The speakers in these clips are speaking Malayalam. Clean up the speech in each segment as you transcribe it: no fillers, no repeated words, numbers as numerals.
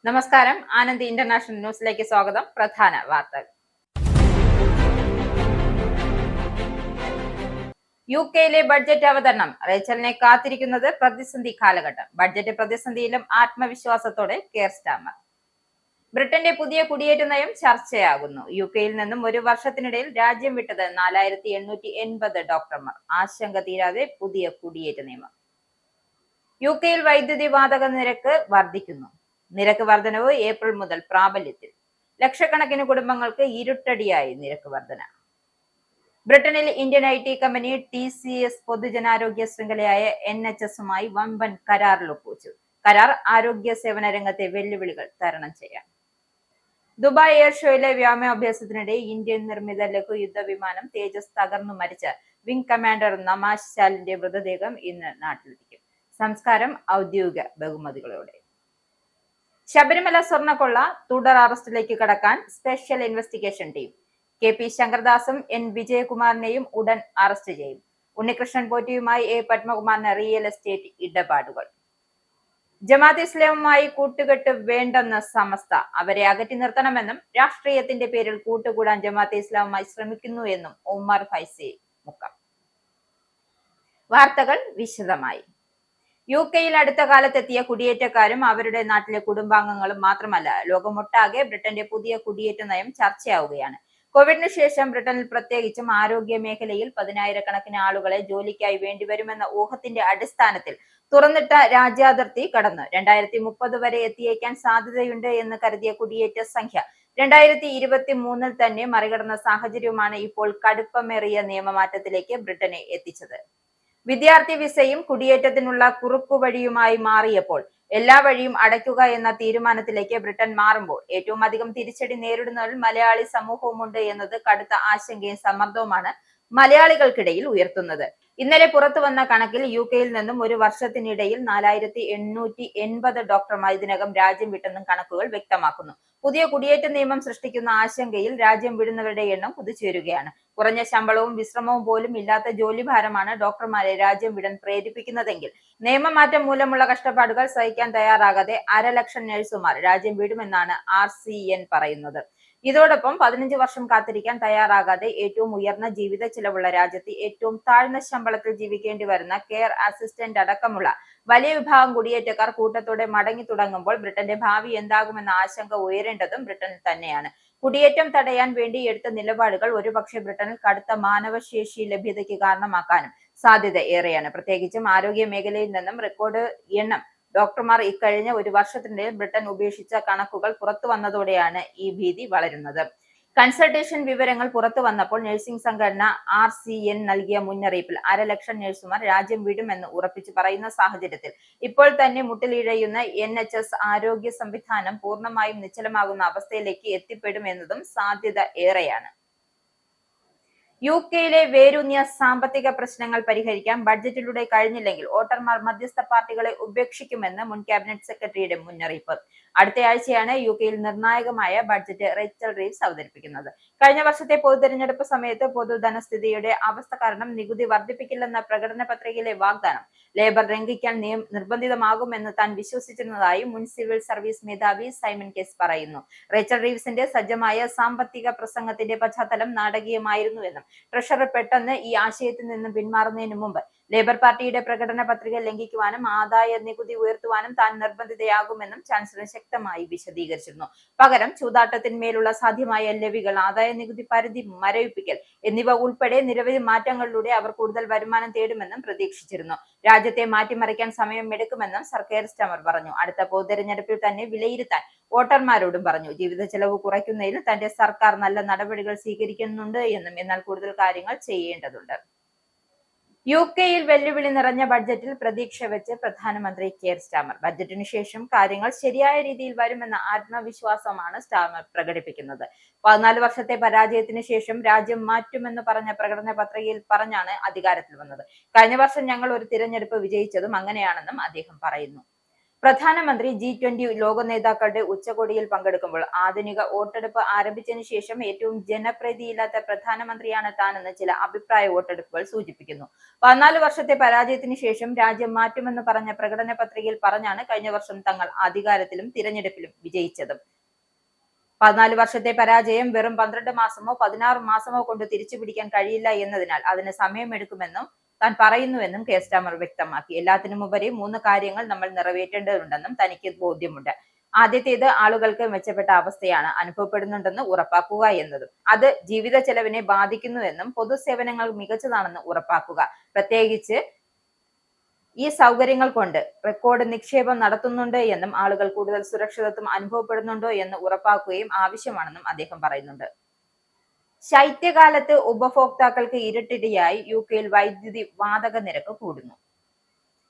നമസ്കാരം. ആനന്ദ് ഇന്റർനാഷണൽ ന്യൂസിലേക്ക് സ്വാഗതം. പ്രധാന വാർത്തകൾ. യുകെയിലെ ബഡ്ജറ്റ് അവതരണം. റേച്ചലിനെ കാത്തിരിക്കുന്നത് പ്രതിസന്ധി കാലഘട്ടം. ബഡ്ജറ്റ് പ്രതിസന്ധിയിലും ആത്മവിശ്വാസത്തോടെ കെയർ സ്റ്റാമർ. ബ്രിട്ടന്റെ പുതിയ കുടിയേറ്റ നയം ചർച്ചയാകുന്നു. യുകെയിൽ നിന്നും ഒരു വർഷത്തിനിടയിൽ രാജ്യം വിട്ടത് 4880 ഡോക്ടർമാർ. ആശങ്ക തീരാതെ പുതിയ കുടിയേറ്റ നിയമം. യുകെയിൽ വൈദ്യുതി വാതക നിരക്ക് വർദ്ധിക്കുന്നു. നിരക്ക് വർധനവ് ഏപ്രിൽ മുതൽ പ്രാബല്യത്തിൽ. ലക്ഷക്കണക്കിന് കുടുംബങ്ങൾക്ക് ഇരുട്ടടിയായി നിരക്ക് വർധന. ബ്രിട്ടനിൽ ഇന്ത്യൻ IT കമ്പനി TCS പൊതുജനാരോഗ്യ ശൃംഖലയായ NHSുമായി വമ്പൻ കരാറിൽ ഒപ്പുവച്ചു. കരാർ ആരോഗ്യ സേവന രംഗത്തെ വെല്ലുവിളികൾ തരണം ചെയ്യാൻ. ദുബായ് എയർ ഷോയിലെ വ്യോമാഭ്യാസത്തിനിടെ ഇന്ത്യൻ നിർമ്മിത ലഘുയുദ്ധ വിമാനം തേജസ് തകർന്നു മരിച്ച വിംഗ് കമാൻഡർ നമാഷ് ശാലിന്റെ മൃതദേഹം ഇന്ന് നാട്ടിലെത്തിക്കും. സംസ്കാരം ഔദ്യോഗിക ബഹുമതികളോടെ. ശബരിമല സ്വർണ്ണക്കൊള്ള തുടർ അറസ്റ്റിലേക്ക് കടക്കാൻ special investigation team. KP ശങ്കർദാസും N വിജയകുമാറിനെയും ഉടൻ അറസ്റ്റ് ചെയ്യും. ഉണ്ണികൃഷ്ണൻ പോറ്റിയുമായി A പത്മകുമാറിന് റിയൽ എസ്റ്റേറ്റ് ഇടപാടുകൾ. ജമാഅത്ത് ഇസ്ലാമുമായി കൂട്ടുകെട്ട് വേണ്ടെന്ന് സമസ്ത. അവരെ അകറ്റി നിർത്തണമെന്നും രാഷ്ട്രീയത്തിന്റെ പേരിൽ കൂട്ടുകൂടാൻ ജമാഅത്ത് ഇസ്ലാമുമായി ശ്രമിക്കുന്നു എന്നും ഉമർ ഫൈസി മുക്കം. വാർത്തകൾ വിശദമായി. യുകെയിൽ അടുത്ത കാലത്തെത്തിയ കുടിയേറ്റക്കാരും അവരുടെ നാട്ടിലെ കുടുംബാംഗങ്ങളും മാത്രമല്ല, ലോകമൊട്ടാകെ ബ്രിട്ടന്റെ പുതിയ കുടിയേറ്റ നയം ചർച്ചയാവുകയാണ്. കോവിഡിന് ശേഷം ബ്രിട്ടനിൽ പ്രത്യേകിച്ചും ആരോഗ്യ മേഖലയിൽ 10,000-കണക്കിന് ആളുകളെ ജോലിക്കായി വേണ്ടിവരുമെന്ന ഊഹത്തിന്റെ അടിസ്ഥാനത്തിൽ തുറന്നിട്ട രാജ്യാതിർത്തി കടന്നു 2030 വരെ എത്തിയേക്കാൻ സാധ്യതയുണ്ട് എന്ന് കരുതിയ കുടിയേറ്റ സംഖ്യ 2023 തന്നെ മറികടന്ന സാഹചര്യവുമാണ് ഇപ്പോൾ കടുപ്പമേറിയ നിയമമാറ്റത്തിലേക്ക് ബ്രിട്ടനെ എത്തിച്ചത്. വിദ്യാർത്ഥി വിസയും കുടിയേറ്റത്തിനുള്ള കുറുക്കുവഴിയുമായി മാറിയപ്പോൾ എല്ലാ വഴിയും അടയ്ക്കുക എന്ന തീരുമാനത്തിലേക്ക് ബ്രിട്ടൻ മാറുമ്പോൾ ഏറ്റവും അധികം തിരിച്ചടി നേരിടുന്നതിൽ മലയാളി സമൂഹവുമുണ്ട് എന്നത് കടുത്ത ആശങ്കയും സമ്മർദ്ദവുമാണ് മലയാളികൾക്കിടയിൽ ഉയർത്തുന്നത്. ഇന്നലെ പുറത്തു വന്ന കണക്കിൽ യുകെയിൽ നിന്നും ഒരു വർഷത്തിനിടയിൽ 4880 ഡോക്ടർമാർ ഇതിനകം രാജ്യം വിട്ടെന്നും കണക്കുകൾ വ്യക്തമാക്കുന്നു. പുതിയ കുടിയേറ്റ നിയമം സൃഷ്ടിക്കുന്ന ആശങ്കയിൽ രാജ്യം വിടുന്നവരുടെ എണ്ണം കുതിച്ചുയരുകയാണ്. കുറഞ്ഞ ശമ്പളവും വിശ്രമവും പോലും ഇല്ലാത്ത ജോലിഭാരമാണ് ഡോക്ടർമാരെ രാജ്യം വിടാൻ പ്രേരിപ്പിക്കുന്നതെങ്കിൽ നിയമമാറ്റം മൂലമുള്ള കഷ്ടപ്പാടുകൾ സഹിക്കാൻ തയ്യാറാകാതെ 1,00,000 നഴ്സുമാർ രാജ്യം വിടുമെന്നാണ് RCN പറയുന്നത്. ഇതോടൊപ്പം 15 വർഷം കാത്തിരിക്കാൻ തയ്യാറാകാതെ ഏറ്റവും ഉയർന്ന ജീവിത ചിലവുള്ള രാജ്യത്ത് ഏറ്റവും താഴ്ന്ന ശമ്പളത്തിൽ ജീവിക്കേണ്ടി വരുന്ന കെയർ അസിസ്റ്റന്റ് അടക്കമുള്ള വലിയ വിഭാഗം കുടിയേറ്റക്കാർ കൂട്ടത്തോടെ മടങ്ങി തുടങ്ങുമ്പോൾ ബ്രിട്ടന്റെ ഭാവി എന്താകുമെന്ന ആശങ്ക ഉയരേണ്ടതും ബ്രിട്ടനിൽ തന്നെയാണ്. കുടിയേറ്റം തടയാൻ വേണ്ടി എടുത്ത നിലപാടുകൾ ഒരുപക്ഷെ ബ്രിട്ടനിൽ കടുത്ത മാനവശേഷി ലഭ്യതയ്ക്ക് കാരണമാക്കാനും സാധ്യത ഏറെയാണ്. പ്രത്യേകിച്ചും ആരോഗ്യ മേഖലയിൽ നിന്നും റെക്കോർഡ് എണ്ണം ഡോക്ടർമാർ ഇക്കഴിഞ്ഞ ഒരു വർഷത്തിനിടയിൽ ബ്രിട്ടൻ ഉപേക്ഷിച്ച കണക്കുകൾ പുറത്തു വന്നതോടെയാണ് ഈ ഭീതി വളരുന്നത്. കൺസൾട്ടേഷൻ വിവരങ്ങൾ പുറത്തു വന്നപ്പോൾ നഴ്സിംഗ് സംഘടന RCN നൽകിയ മുന്നറിയിപ്പിൽ 1,00,000 നഴ്സുമാർ രാജ്യം വിടുമെന്ന് ഉറപ്പിച്ചു പറയുന്ന സാഹചര്യത്തിൽ ഇപ്പോൾ തന്നെ മുട്ടിലിഴയുന്ന NHS ആരോഗ്യ സംവിധാനം പൂർണ്ണമായും നിശ്ചലമാകുന്ന അവസ്ഥയിലേക്ക് എത്തിപ്പെടുമെന്നതും സാധ്യത ഏറെയാണ്. യുകെയിലെ വേരൂന്നിയ സാമ്പത്തിക പ്രശ്നങ്ങൾ പരിഹരിക്കാൻ ബഡ്ജറ്റിലൂടെ കഴിഞ്ഞില്ലെങ്കിൽ വോട്ടർമാർ മധ്യസ്ഥ പാർട്ടികളെ ഉപേക്ഷിക്കുമെന്ന് മുൻ ക്യാബിനറ്റ് സെക്രട്ടറിയുടെ മുന്നറിയിപ്പ്. അടുത്തയാഴ്ചയാണ് യുകെയിൽ നിർണായകമായ ബഡ്ജറ്റ് റേച്ചൽ റീവ്സ് അവതരിപ്പിക്കുന്നത്. കഴിഞ്ഞ വർഷത്തെ പൊതുതെരഞ്ഞെടുപ്പ് സമയത്ത് പൊതുധനസ്ഥിതിയുടെ അവസ്ഥ കാരണം നികുതി വർദ്ധിപ്പിക്കില്ലെന്ന പ്രകടന പത്രികയിലെ വാഗ്ദാനം ലേബർ ലംഘിക്കാൻ നിർബന്ധിതമാകുമെന്ന് താൻ വിശ്വസിച്ചിരുന്നതായി മുൻ സിവിൽ സർവീസ് മേധാവി സൈമൺ കേസ് പറയുന്നു. റേച്ചൽ റീവ്സിന്റെ സജ്ജമായ സാമ്പത്തിക പ്രസംഗത്തിന്റെ പശ്ചാത്തലം നാടകീയമായിരുന്നുവെന്നും ട്രഷറർ പെട്ടെന്ന് ഈ ആശയത്തിൽ നിന്ന് പിന്മാറുന്നതിന് മുമ്പ് ലേബർ പാർട്ടിയുടെ പ്രകടന പത്രിക ലംഘിക്കുവാനും ആദായ നികുതി ഉയർത്തുവാനും താൻ നിർബന്ധിതയാകുമെന്നും ചാൻസലർ ശക്തമായി വിശദീകരിച്ചിരുന്നു. പകരം ചൂതാട്ടത്തിന്മേലുള്ള സാധ്യമായ ലെവികൾ, ആദായ നികുതി പരിധി മരവിപ്പിക്കൽ എന്നിവ ഉൾപ്പെടെ നിരവധി മാറ്റങ്ങളിലൂടെ അവർ കൂടുതൽ വരുമാനം തേടുമെന്നും പ്രതീക്ഷിച്ചിരുന്നു. രാജ്യത്തെ മാറ്റിമറിക്കാൻ സമയമെടുക്കുമെന്നും സർക്കാർ സ്റ്റാമർ പറഞ്ഞു. അടുത്ത പൊതുതെരഞ്ഞെടുപ്പിൽ തന്നെ വിലയിരുത്താൻ വോട്ടർമാരോടും പറഞ്ഞു. ജീവിത ചെലവ് കുറയ്ക്കുന്നതിൽ തന്റെ സർക്കാർ നല്ല നടപടികൾ സ്വീകരിക്കുന്നുണ്ട് എന്നും എന്നാൽ കൂടുതൽ കാര്യങ്ങൾ ചെയ്യേണ്ടതുണ്ട്. യുകെയിൽ വെല്ലുവിളി നിറഞ്ഞ ബഡ്ജറ്റിൽ പ്രതീക്ഷ വെച്ച് പ്രധാനമന്ത്രി കെയർ സ്റ്റാമർ. ബഡ്ജറ്റിനു ശേഷം കാര്യങ്ങൾ ശരിയായ രീതിയിൽ വരുമെന്ന ആത്മവിശ്വാസമാണ് സ്റ്റാമർ പ്രകടിപ്പിക്കുന്നത്. 14 വർഷത്തെ പരാജയത്തിന് ശേഷം രാജ്യം മാറ്റുമെന്ന് പറഞ്ഞ പ്രകടന പത്രികയിൽ പറഞ്ഞാണ് അധികാരത്തിൽ വന്നത്. കഴിഞ്ഞ വർഷം ഞങ്ങൾ ഒരു തിരഞ്ഞെടുപ്പ് വിജയിച്ചതും അങ്ങനെയാണെന്നും അദ്ദേഹം പറയുന്നു. പ്രധാനമന്ത്രി G20 ലോക നേതാക്കളുടെ ഉച്ചകോടിയിൽ പങ്കെടുക്കുമ്പോൾ ആധുനിക വോട്ടെടുപ്പ് ആരംഭിച്ചതിനു ശേഷം ഏറ്റവും ജനപ്രീതിയില്ലാത്ത പ്രധാനമന്ത്രിയാണ് താനെന്ന് ചില അഭിപ്രായ വോട്ടെടുപ്പുകൾ സൂചിപ്പിക്കുന്നു. 14 വർഷത്തെ പരാജയത്തിന് ശേഷം രാജ്യം മാറ്റുമെന്ന് പറഞ്ഞ പ്രകടന പത്രികയിൽ പറഞ്ഞാണ് കഴിഞ്ഞ വർഷം തങ്ങൾ അധികാരത്തിലും തിരഞ്ഞെടുപ്പിലും വിജയിച്ചത്. 14 വർഷത്തെ പരാജയം വെറും 12 മാസമോ 16 മാസമോ കൊണ്ട് തിരിച്ചുപിടിക്കാൻ കഴിയില്ല എന്നതിനാൽ അതിന് സമയമെടുക്കുമെന്നും താൻ പറയുന്നുവെന്നും കെ സ്റ്റാമർ വ്യക്തമാക്കി. എല്ലാത്തിനുമുപരി 3 കാര്യങ്ങൾ നമ്മൾ നിറവേറ്റേണ്ടതുണ്ടെന്നും തനിക്ക് ബോധ്യമുണ്ട്. ആദ്യത്തേത് ആളുകൾക്ക് മെച്ചപ്പെട്ട അവസ്ഥയാണ് അനുഭവപ്പെടുന്നുണ്ടെന്ന് ഉറപ്പാക്കുക എന്നതും. അത് ജീവിത ചെലവിനെ ബാധിക്കുന്നുവെന്നും പൊതുസേവനങ്ങൾ മികച്ചതാണെന്ന് ഉറപ്പാക്കുക. പ്രത്യേകിച്ച് ഈ സൗകര്യങ്ങൾ കൊണ്ട് റെക്കോർഡ് നിക്ഷേപം നടത്തുന്നുണ്ട് എന്നും ആളുകൾ കൂടുതൽ സുരക്ഷിതത്വം അനുഭവപ്പെടുന്നുണ്ടോ എന്ന് ഉറപ്പാക്കുകയും ആവശ്യമാണെന്നും അദ്ദേഹം പറയുന്നുണ്ട്. ശൈത്യകാലത്ത് ഉപഭോക്താക്കൾക്ക് ഇരട്ടിയായി യുകെയിൽ വൈദ്യുതി വാതക നിരക്ക് കൂടുന്നു.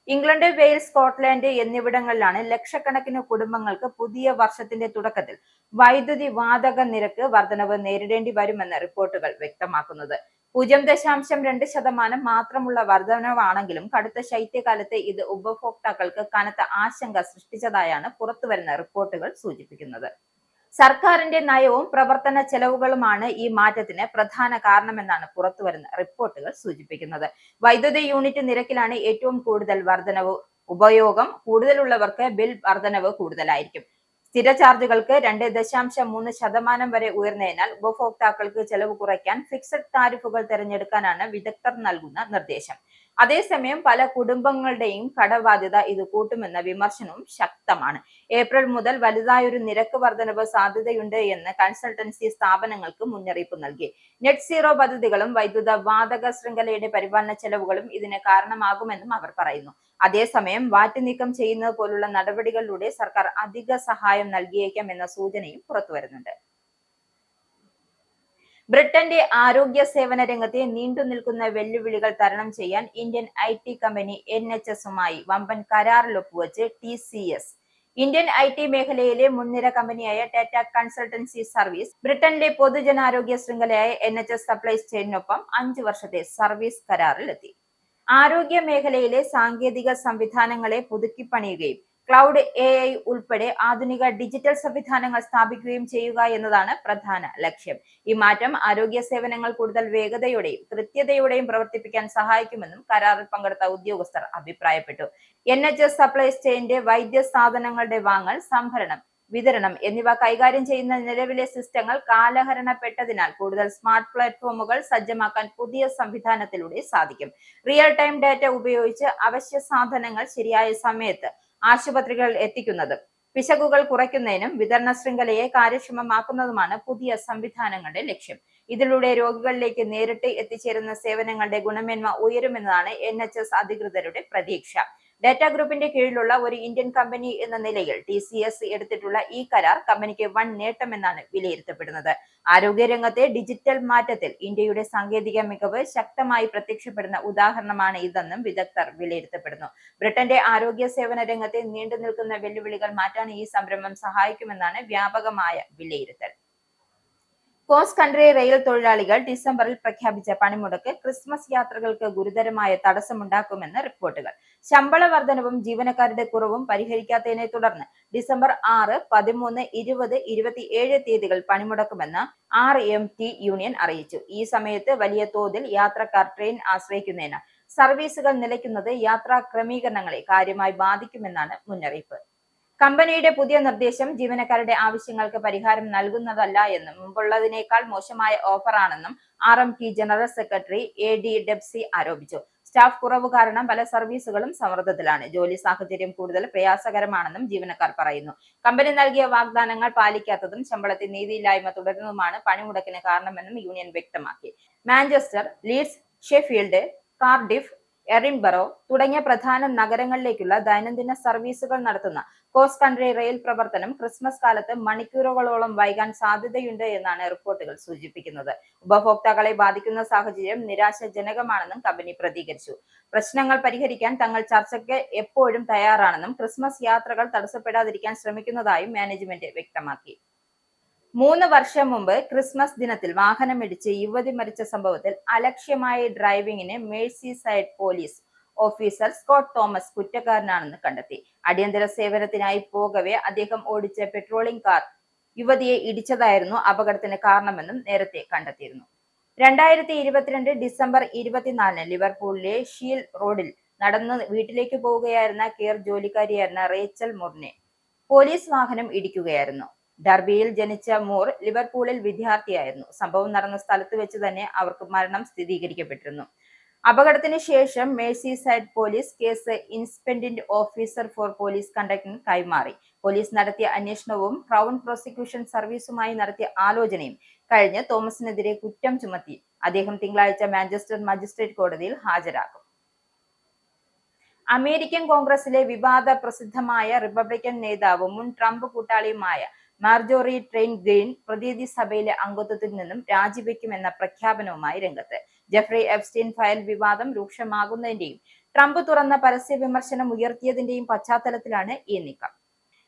ഇംഗ്ലണ്ട്, വെയിൽസ്, സ്കോട്ട്ലൻഡ് എന്നിവിടങ്ങളിലാണ് ലക്ഷക്കണക്കിന് കുടുംബങ്ങൾക്ക് പുതിയ വർഷത്തിന്റെ തുടക്കത്തിൽ വൈദ്യുതി വാതക നിരക്ക് വർധനവ് നേരിടേണ്ടി വരുമെന്ന് റിപ്പോർട്ടുകൾ വ്യക്തമാക്കുന്നത്. 0.2% മാത്രമുള്ള വർധനവാണെങ്കിലും കടുത്ത ശൈത്യകാലത്ത് ഇത് ഉപഭോക്താക്കൾക്ക് കനത്ത ആശങ്ക സൃഷ്ടിച്ചതായാണ് പുറത്തുവരുന്ന റിപ്പോർട്ടുകൾ സൂചിപ്പിക്കുന്നത്. സർക്കാരിന്റെ നയവും പ്രവർത്തന ചെലവുകളുമാണ് ഈ മാറ്റത്തിന് പ്രധാന കാരണമെന്നാണ് പുറത്തുവരുന്ന റിപ്പോർട്ടുകൾ സൂചിപ്പിക്കുന്നത്. വൈദ്യുതി യൂണിറ്റ് നിരക്കിലാണ് ഏറ്റവും കൂടുതൽ വർധനവ്. ഉപയോഗം കൂടുതലുള്ളവർക്ക് ബിൽ വർധനവ് കൂടുതലായിരിക്കും. സ്ഥിര ചാർജുകൾക്ക് 2.3% വരെ ഉയർന്നതിനാൽ ഉപഭോക്താക്കൾക്ക് ചെലവ് കുറയ്ക്കാൻ ഫിക്സഡ് താരിഫുകൾ തിരഞ്ഞെടുക്കാനാണ് വിദഗ്ധർ നൽകുന്ന നിർദ്ദേശം. അതേസമയം പല കുടുംബങ്ങളുടെയും കടബാധ്യത ഇത് കൂട്ടുമെന്ന വിമർശനവും ശക്തമാണ്. ഏപ്രിൽ മുതൽ വലുതായൊരു നിരക്ക് വർധനവ് സാധ്യതയുണ്ട് എന്ന് കൺസൾട്ടൻസി സ്ഥാപനങ്ങൾക്ക് മുന്നറിയിപ്പ് നൽകി. നെറ്റ് സീറോ പദ്ധതികളും വൈദ്യുത വാതക ശൃംഖലയുടെ പരിപാലന ചെലവുകളും ഇതിന് കാരണമാകുമെന്നും അവർ പറയുന്നു. അതേസമയം വാറ്റ് നീക്കം ചെയ്യുന്നത് പോലുള്ള നടപടികളിലൂടെ സർക്കാർ അധിക സഹായം നൽകിയേക്കാം എന്ന സൂചനയും പുറത്തുവരുന്നുണ്ട്. ബ്രിട്ടന്റെ ആരോഗ്യ സേവന രംഗത്തെ നീണ്ടുനിൽക്കുന്ന വെല്ലുവിളികൾ തരണം ചെയ്യാൻ ഇന്ത്യൻ IT കമ്പനി NHSുമായി വമ്പൻ കരാറിൽ ഒപ്പുവെച്ച് TCS. ഇന്ത്യൻ IT മേഖലയിലെ മുൻനിര കമ്പനിയായ ടാറ്റ കൺസൾട്ടൻസി സർവീസ് ബ്രിട്ടനിലെ പൊതുജനാരോഗ്യ ശൃംഖലയായ NHS സപ്ലൈസ് ചെയിനൊപ്പം 5 വർഷത്തെ സർവീസ് കരാറിലെത്തി. ആരോഗ്യ മേഖലയിലെ സാങ്കേതിക സംവിധാനങ്ങളെ പുതുക്കിപ്പണിയുകയും ക്ലൗഡ് AI ഉൾപ്പെടെ ആധുനിക ഡിജിറ്റൽ സംവിധാനങ്ങൾ സ്ഥാപിക്കുകയും ചെയ്യുക എന്നതാണ് പ്രധാന ലക്ഷ്യം. ഈ മാറ്റം ആരോഗ്യ സേവനങ്ങൾ കൂടുതൽ വേഗതയോടെയും കൃത്യതയോടെയും പ്രവർത്തിപ്പിക്കാൻ സഹായിക്കുമെന്നും കരാറിൽ പങ്കെടുത്ത ഉദ്യോഗസ്ഥർ അഭിപ്രായപ്പെട്ടു. NHS സപ്ലൈസ് ചെയിന്റെ വൈദ്യ സാധനങ്ങളുടെ വാങ്ങൽ, സംഭരണം, വിതരണം എന്നിവ കൈകാര്യം ചെയ്യുന്ന നിലവിലെ സിസ്റ്റങ്ങൾ കാലഹരണപ്പെട്ടതിനാൽ കൂടുതൽ സ്മാർട്ട് പ്ലാറ്റ്ഫോമുകൾ സജ്ജമാക്കാൻ പുതിയ സംവിധാനത്തിലൂടെ സാധിക്കും. റിയൽ ടൈം ഡാറ്റ ഉപയോഗിച്ച് അവശ്യ സാധനങ്ങൾ ശരിയായ സമയത്ത് ആശുപത്രികളിൽ എത്തിക്കുന്നത് പിശകുകൾ കുറയ്ക്കുന്നതിനും വിതരണ ശൃംഖലയെ കാര്യക്ഷമമാക്കുന്നതുമാണ് പുതിയ സംവിധാനങ്ങളുടെ ലക്ഷ്യം. ഇതിലൂടെ രോഗികളിലേക്ക് നേരിട്ട് എത്തിച്ചേരുന്ന സേവനങ്ങളുടെ ഗുണമേന്മ ഉയരുമെന്നതാണ് NHS അധികൃതരുടെ പ്രതീക്ഷ. ഡാറ്റ ഗ്രൂപ്പിന്റെ കീഴിലുള്ള ഒരു ഇന്ത്യൻ കമ്പനി എന്ന നിലയിൽ TCS എടുത്തിട്ടുള്ള ഈ കരാർ കമ്പനിക്ക് വൻ നേട്ടമെന്നാണ് വിലയിരുത്തപ്പെടുന്നത്. ആരോഗ്യരംഗത്തെ ഡിജിറ്റൽ മാറ്റത്തിൽ ഇന്ത്യയുടെ സാങ്കേതിക മികവ് ശക്തമായി പ്രത്യക്ഷപ്പെടുന്ന ഉദാഹരണമാണ് ഇതെന്നും വിദഗ്ധർ വിലയിരുത്തപ്പെടുന്നു. ബ്രിട്ടന്റെ ആരോഗ്യ സേവന രംഗത്തെ നീണ്ടുനിൽക്കുന്ന വെല്ലുവിളികൾ മാറ്റാൻ ഈ സംരംഭം സഹായിക്കുമെന്നാണ് വ്യാപകമായ വിലയിരുത്തൽ. കോസ്റ്റ് കൺട്രി റെയിൽ തൊഴിലാളികൾ ഡിസംബറിൽ പ്രഖ്യാപിച്ച പണിമുടക്ക് ക്രിസ്മസ് യാത്രകൾക്ക് ഗുരുതരമായ തടസ്സമുണ്ടാക്കുമെന്ന് റിപ്പോർട്ടുകൾ. ശമ്പള വർധനവും ജീവനക്കാരുടെ കുറവും പരിഹരിക്കാത്തതിനെ തുടർന്ന് ഡിസംബർ 6, 13, 20, 27 തീയതികൾ പണിമുടക്കുമെന്ന് RMT യൂണിയൻ അറിയിച്ചു. ഈ സമയത്ത് വലിയ തോതിൽ യാത്രക്കാർ ട്രെയിൻ ആശ്രയിക്കുന്നതിനാൽ സർവീസുകൾ നിലയ്ക്കുന്നത് യാത്രാ ക്രമീകരണങ്ങളെ കാര്യമായി ബാധിക്കുമെന്നാണ് മുന്നറിയിപ്പ്. കമ്പനിയുടെ പുതിയ നിർദ്ദേശം ജീവനക്കാരുടെ ആവശ്യങ്ങൾക്ക് പരിഹാരം നൽകുന്നതല്ല എന്നും മുമ്പുള്ളതിനേക്കാൾ മോശമായ ഓഫറാണെന്നും RMT ജനറൽ സെക്രട്ടറി AD ഡെബ്സി ആരോപിച്ചു. സ്റ്റാഫ് കുറവ് കാരണം പല സർവീസുകളും സമ്മർദ്ദത്തിലാണ്. ജോലി സാഹചര്യം കൂടുതൽ പ്രയാസകരമാണെന്നും ജീവനക്കാർ പറയുന്നു. കമ്പനി നൽകിയ വാഗ്ദാനങ്ങൾ പാലിക്കാത്തതും ശമ്പളത്തിൽ നീതിയില്ലായ്മ തുടരുന്നതുമാണ് പണിമുടക്കിന് കാരണമെന്നും യൂണിയൻ വ്യക്തമാക്കി. Manchester, Leeds, Sheffield, Cardiff, Edinburgh തുടങ്ങിയ പ്രധാന നഗരങ്ങളിലേക്കുള്ള ദൈനംദിന സർവീസുകൾ നടത്തുന്ന കോസ്റ്റ് കൺട്രി റെയിൽ പ്രവർത്തനം ക്രിസ്മസ് കാലത്ത് മണിക്കൂറുകളോളം വൈകാൻ സാധ്യതയുണ്ട് എന്നാണ് റിപ്പോർട്ടുകൾ സൂചിപ്പിക്കുന്നത്. ഉപഭോക്താക്കളെ ബാധിക്കുന്ന സാഹചര്യം നിരാശാജനകമാണെന്നും കമ്പനി പ്രതികരിച്ചു. പ്രശ്നങ്ങൾ പരിഹരിക്കാൻ തങ്ങൾ ചർച്ചയ്ക്ക് എപ്പോഴും തയ്യാറാണെന്നും ക്രിസ്മസ് യാത്രകൾ തടസ്സപ്പെടാതിരിക്കാൻ ശ്രമിക്കുന്നതായും മാനേജ്മെന്റ് വ്യക്തമാക്കി. 3 വർഷം മുമ്പ് ക്രിസ്മസ് ദിനത്തിൽ വാഹനമിടിച്ച് യുവതി മരിച്ച സംഭവത്തിൽ അലക്ഷ്യമായ ഡ്രൈവിംഗിന് Merseyside police officer Scott Thomas കുറ്റക്കാരനാണെന്ന് കണ്ടെത്തി. അടിയന്തര സേവനത്തിനായി പോകവെ അദ്ദേഹം ഓടിച്ച പെട്രോളിംഗ് കാർ യുവതിയെ ഇടിച്ചതായിരുന്നു അപകടത്തിന് കാരണമെന്നും നേരത്തെ കണ്ടെത്തിയിരുന്നു. 2022 ഡിസംബർ 24 ലിവർപൂളിലെ ഷീൽ റോഡിൽ നടന്ന് വീട്ടിലേക്ക് പോവുകയായിരുന്ന കെയർ ജോലിക്കാരിയായിരുന്ന റേച്ചൽ മൂറിനെ പോലീസ് വാഹനം ഇടിക്കുകയായിരുന്നു. ഡർബിയിൽ ജനിച്ച മൂർ ലിവർപൂളിൽ വിദ്യാർത്ഥിയായിരുന്നു. സംഭവം നടന്ന സ്ഥലത്ത് വെച്ച് തന്നെ അവർക്ക് മരണം സ്ഥിരീകരിക്കപ്പെട്ടിരുന്നു. അപകടത്തിന് ശേഷം മേഴ്സിസൈഡ് പോലീസ് കേസ് ഇൻസ്പെക്ടന്റ് ഓഫീസർ ഫോർ പോലീസ് കണ്ടക്ടിന് കൈമാറി. പോലീസ് നടത്തിയ അന്വേഷണവും ക്രൗൺ പ്രോസിക്യൂഷൻ സർവീസുമായി നടത്തിയ ആലോചനയും കഴിഞ്ഞ് തോമസിനെതിരെ കുറ്റം ചുമത്തി അദ്ദേഹം തിങ്കളാഴ്ച മാഞ്ചസ്റ്റർ മജിസ്ട്രേറ്റ് കോടതിയിൽ ഹാജരാകും. അമേരിക്കൻ കോൺഗ്രസിലെ വിവാദ പ്രസിദ്ധമായ റിപ്പബ്ലിക്കൻ നേതാവും മുൻ ട്രംപ് കൂട്ടാളിയുമായ മാർജോറി ട്രെയിൻ ഗ്രീൻ പ്രതിനിധി സഭയിലെ അംഗത്വത്തിൽ നിന്നും രാജിവെക്കുമെന്ന പ്രഖ്യാപനവുമായി രംഗത്ത്. ജെഫ്രി എപ്സ്റ്റീൻ ഫയൽ വിവാദം രൂക്ഷമാകുന്നതിന്റെയും ട്രംപ് തുറന്ന പരസ്യ വിമർശനം ഉയർത്തിയതിന്റെയും പശ്ചാത്തലത്തിലാണ് ഈ നീക്കം.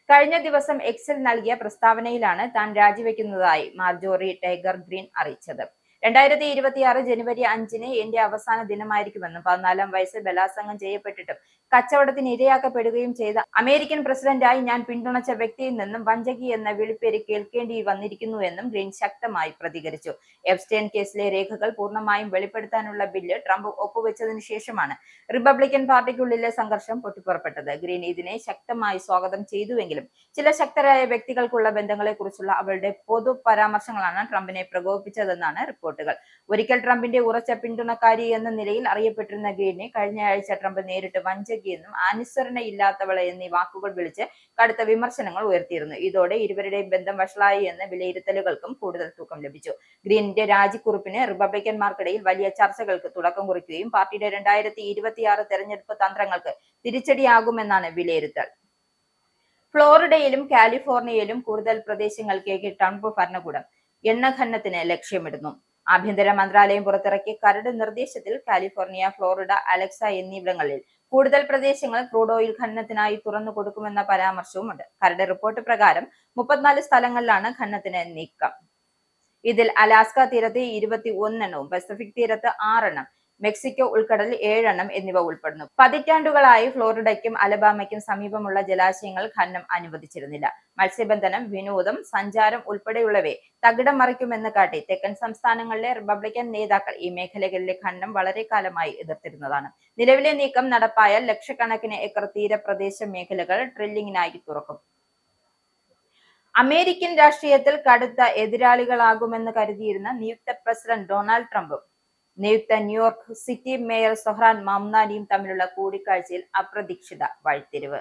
കഴിഞ്ഞ ദിവസം എക്സിൽ നൽകിയ പ്രസ്താവനയിലാണ് താൻ രാജിവെക്കുന്നതായി മാർജോറി ടൈഗർ ഗ്രീൻ അറിയിച്ചത്. 2026 ജനുവരി 5 എന്റെ അവസാന ദിനമായിരിക്കുമെന്നും 14-ാം വയസ്സിൽ ബലാത്സംഗം ചെയ്യപ്പെട്ടിട്ടും കച്ചവടത്തിന് ഇരയാക്കപ്പെടുകയും ചെയ്ത അമേരിക്കൻ പ്രസിഡന്റായി ഞാൻ പിന്തുണച്ച വ്യക്തിയിൽ നിന്നും വഞ്ചകി എന്ന വിളിപ്പേര് കേൾക്കേണ്ടി വന്നിരിക്കുന്നുവെന്നും ഗ്രീൻ ശക്തമായി പ്രതികരിച്ചു. എപ്സ്റ്റൈൻ കേസിലെ രേഖകൾ പൂർണ്ണമായും വെളിപ്പെടുത്താനുള്ള ബില്ല് ട്രംപ് ഒപ്പുവെച്ചതിനു ശേഷമാണ് റിപ്പബ്ലിക്കൻ പാർട്ടിക്കുള്ളിലെ സംഘർഷം പൊട്ടിപ്പുറപ്പെട്ടത്. ഗ്രീൻ ഇതിനെ ശക്തമായി സ്വാഗതം ചെയ്തുവെങ്കിലും ചില ശക്തരായ വ്യക്തികൾക്കുള്ള ബന്ധങ്ങളെക്കുറിച്ചുള്ള അവളുടെ പൊതു പരാമർശങ്ങളാണ് ട്രംപിനെ പ്രകോപിപ്പിച്ചതെന്നാണ് റിപ്പോർട്ടുകൾ. ഒരിക്കൽ ട്രംപിന്റെ ഉറച്ച പിന്തുണക്കാരി എന്ന നിലയിൽ അറിയപ്പെട്ടിരുന്ന ഗ്രീനെ കഴിഞ്ഞയാഴ്ച ട്രംപ് നേരിട്ട് വഞ്ചകിയെന്നും അനുസരണയില്ലാത്തവളെ എന്നീ വാക്കുകൾ വിളിച്ച് കടുത്ത വിമർശനങ്ങൾ ഉയർത്തിയിരുന്നു. ഇതോടെ ഇരുവരുടെയും ബന്ധം വഷളായി എന്ന വിലയിരുത്തലുകൾക്കും കൂടുതൽ തൂക്കം ലഭിച്ചു. ഗ്രീനിന്റെ രാജിക്കുറിപ്പിന് റിപ്പബ്ലിക്കന്മാർക്കിടയിൽ വലിയ ചർച്ചകൾക്ക് തുടക്കം കുറിക്കുകയും പാർട്ടിയുടെ 2026 തെരഞ്ഞെടുപ്പ് തന്ത്രങ്ങൾക്ക് തിരിച്ചടിയാകുമെന്നാണ് വിലയിരുത്തൽ. ഫ്ലോറിഡയിലും കാലിഫോർണിയയിലും കൂടുതൽ പ്രദേശങ്ങളിലേക്ക് ട്രംപ് ഭരണകൂടം എണ്ണ ഖനനത്തിന് ലക്ഷ്യമിടുന്നു. ആഭ്യന്തര മന്ത്രാലയം പുറത്തിറക്കിയ കരട് നിർദ്ദേശത്തിൽ കാലിഫോർണിയ, ഫ്ലോറിഡ, അലക്സ എന്നിവിടങ്ങളിൽ കൂടുതൽ പ്രദേശങ്ങൾ ക്രൂഡ് ഓയിൽ ഖനനത്തിനായി തുറന്നു കൊടുക്കുമെന്ന പരാമർശവുമുണ്ട്. കരട് റിപ്പോർട്ട് പ്രകാരം 34 സ്ഥലങ്ങളിലാണ് ഖനനത്തിന് നീക്കം. ഇതിൽ അലാസ്ക തീരത്ത് 21 എണ്ണവും പസഫിക് തീരത്ത് 6 എണ്ണം, മെക്സിക്കോ ഉൾക്കടലിൽ 7 എണ്ണം എന്നിവ ഉൾപ്പെടുന്നു. പതിറ്റാണ്ടുകളായി ഫ്ലോറിഡയ്ക്കും അലബാമയ്ക്കും സമീപമുള്ള ജലാശയങ്ങൾ ഖനനം അനുവദിച്ചിരുന്നില്ല. മത്സ്യബന്ധനം, വിനോദം, സഞ്ചാരം ഉൾപ്പെടെയുള്ളവയെ തകിടം മറിക്കുമെന്ന് കാട്ടി തെക്കൻ സംസ്ഥാനങ്ങളിലെ റിപ്പബ്ലിക്കൻ നേതാക്കൾ ഈ മേഖലകളിലെ ഖനനം വളരെ കാലമായി എതിർത്തിരുന്നതാണ്. നിലവിലെ നീക്കം നടപ്പായാൽ ലക്ഷക്കണക്കിന് ഏക്കർ തീരപ്രദേശ മേഖലകൾ ഡ്രില്ലിംഗിനായി തുറക്കും. അമേരിക്കൻ രാഷ്ട്രീയത്തിൽ കടുത്ത എതിരാളികളാകുമെന്ന് കരുതിയിരുന്ന നിയുക്ത പ്രസിഡന്റ് ഡൊണാൾഡ് ട്രംപും നിയുക്ത ന്യൂയോർക്ക് സിറ്റി മേയർ സൊഹ്റാൻ മംദാനിയും തമ്മിലുള്ള കൂടിക്കാഴ്ചയിൽ അപ്രതീക്ഷിത വഴിത്തിരിവ്.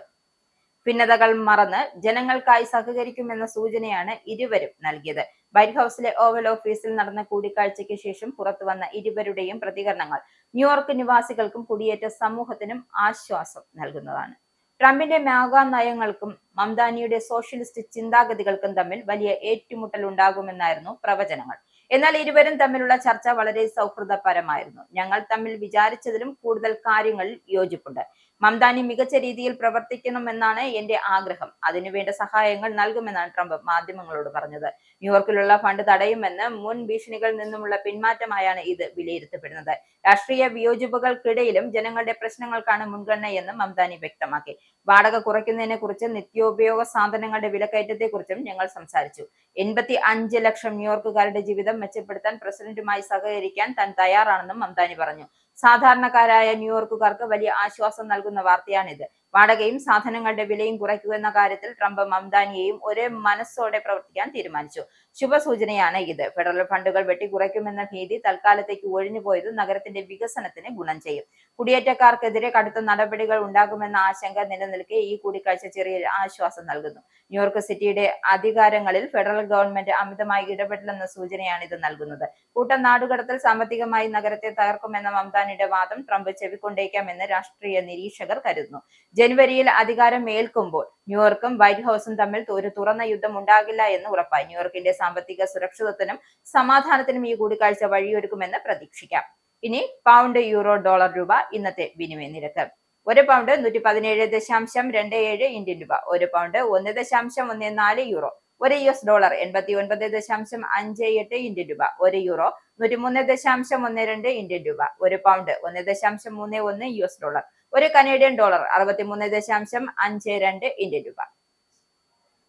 ഭിന്നതകൾ മറന്ന് ജനങ്ങൾക്കായി സഹകരിക്കുമെന്ന സൂചനയാണ് ഇരുവരും നൽകിയത്. വൈറ്റ് ഹൌസിലെ ഓവൽ ഓഫീസിൽ നടന്ന കൂടിക്കാഴ്ചയ്ക്ക് ശേഷം പുറത്തുവന്ന ഇരുവരുടെയും പ്രതികരണങ്ങൾ ന്യൂയോർക്ക് നിവാസികൾക്കും കുടിയേറ്റ സമൂഹത്തിനും ആശ്വാസം നൽകുന്നതാണ്. ട്രംപിന്റെ മാഗ നയങ്ങൾക്കും മംദാനിയുടെ സോഷ്യലിസ്റ്റ് ചിന്താഗതികൾക്കും തമ്മിൽ വലിയ ഏറ്റുമുട്ടൽ ഉണ്ടാകുമെന്നായിരുന്നു പ്രവചനങ്ങൾ. എന്നാൽ ഇരുവരും തമ്മിലുള്ള ചർച്ച വളരെ സൗഹൃദപരമായിരുന്നു. ഞങ്ങൾ തമ്മിൽ വിചാരിച്ചതിലും കൂടുതൽ കാര്യങ്ങളിൽ യോജിപ്പുണ്ട്. മംദാനി മികച്ച രീതിയിൽ പ്രവർത്തിക്കണമെന്നാണ് എന്റെ ആഗ്രഹം. അതിനുവേണ്ട സഹായങ്ങൾ നൽകുമെന്നാണ് ട്രംപ് മാധ്യമങ്ങളോട് പറഞ്ഞത്. ന്യൂയോർക്കിലുള്ള ഫണ്ട് തടയുമെന്ന് മുൻ ഭീഷണികളിൽ നിന്നുമുള്ള പിന്മാറ്റമായാണ് ഇത് വിലയിരുത്തപ്പെടുന്നത്. രാഷ്ട്രീയ വിയോജിപ്പുകൾക്കിടയിലും ജനങ്ങളുടെ പ്രശ്നങ്ങൾക്കാണ് മുൻഗണനയെന്നും മംദാനി വ്യക്തമാക്കി. വാടക കുറയ്ക്കുന്നതിനെ കുറിച്ച്, നിത്യോപയോഗ സാധനങ്ങളുടെ വിലക്കയറ്റത്തെക്കുറിച്ചും ഞങ്ങൾ സംസാരിച്ചു. 85 ലക്ഷം ന്യൂയോർക്കുകാരുടെ ജീവിതം മെച്ചപ്പെടുത്താൻ പ്രസിഡന്റുമായി സഹകരിക്കാൻ താൻ തയ്യാറാണെന്നും മംദാനി പറഞ്ഞു. സാധാരണക്കാരായ ന്യൂയോർക്കുകാർക്ക് വലിയ ആശ്വാസം നൽകുന്ന വാർത്തയാണിത്. വാടകയും സാധനങ്ങളുടെ വിലയും കുറയ്ക്കുക എന്ന കാര്യത്തിൽ ട്രംപ് മംദാനിയെയും ഒരേ മനസ്സോടെ പ്രവർത്തിക്കാൻ തീരുമാനിച്ചു. ശുഭസൂചനയാണ് ഇത്. ഫെഡറൽ ഫണ്ടുകൾ വെട്ടിക്കുറയ്ക്കുമെന്ന ഭീതി തൽക്കാലത്തേക്ക് ഒഴിഞ്ഞുപോയത് നഗരത്തിന്റെ വികസനത്തിന് ഗുണം ചെയ്യും. കുടിയേറ്റക്കാർക്കെതിരെ കടുത്ത നടപടികൾ ഉണ്ടാകുമെന്ന ആശങ്ക നിലനിൽക്കെ ഈ കൂടിക്കാഴ്ച ചെറിയ ആശ്വാസം നൽകുന്നു. ന്യൂയോർക്ക് സിറ്റിയുടെ അധികാരങ്ങളിൽ ഫെഡറൽ ഗവൺമെന്റ് അമിതമായി ഇടപെടില്ലെന്ന സൂചനയാണ് ഇത് നൽകുന്നത്. കൂട്ടം നാടുകടത്തൽ സാമ്പത്തികമായി നഗരത്തെ തകർക്കുമെന്ന മംദാനിയുടെ വാദം ട്രംപ് ചെവിക്കൊണ്ടേക്കാമെന്ന് രാഷ്ട്രീയ നിരീക്ഷകർ കരുതുന്നു. ജനുവരിയിൽ അധികാരം ഏൽക്കുമ്പോൾ ന്യൂയോർക്കും വൈറ്റ് ഹൌസും തമ്മിൽ ഒരു തുറന്ന യുദ്ധം ഉണ്ടാകില്ല എന്ന് ഉറപ്പായി. ന്യൂയോർക്കിന്റെ സാമ്പത്തിക സുരക്ഷിതത്വത്തിനും സമാധാനത്തിനും ഈ കൂടിക്കാഴ്ച വഴിയൊരുക്കുമെന്ന് പ്രതീക്ഷിക്കാം. ഇനി പൗണ്ട്, യൂറോ, ഡോളർ, രൂപ ഇന്നത്തെ വിനിമയ നിരക്ക്. 1 പൗണ്ട് 117.27 ഇന്ത്യൻ രൂപ, 1 pound 1.14 euro, 1 US dollar 89.58 Indian രൂപ, 1 യൂറോ 103.12 ഇന്ത്യൻ രൂപ, 1 പൗണ്ട് 1.31 US ഡോളർ, ഒരു കനേഡിയൻ ഡോളർ 63.52 ഇന്ത്യൻ രൂപ.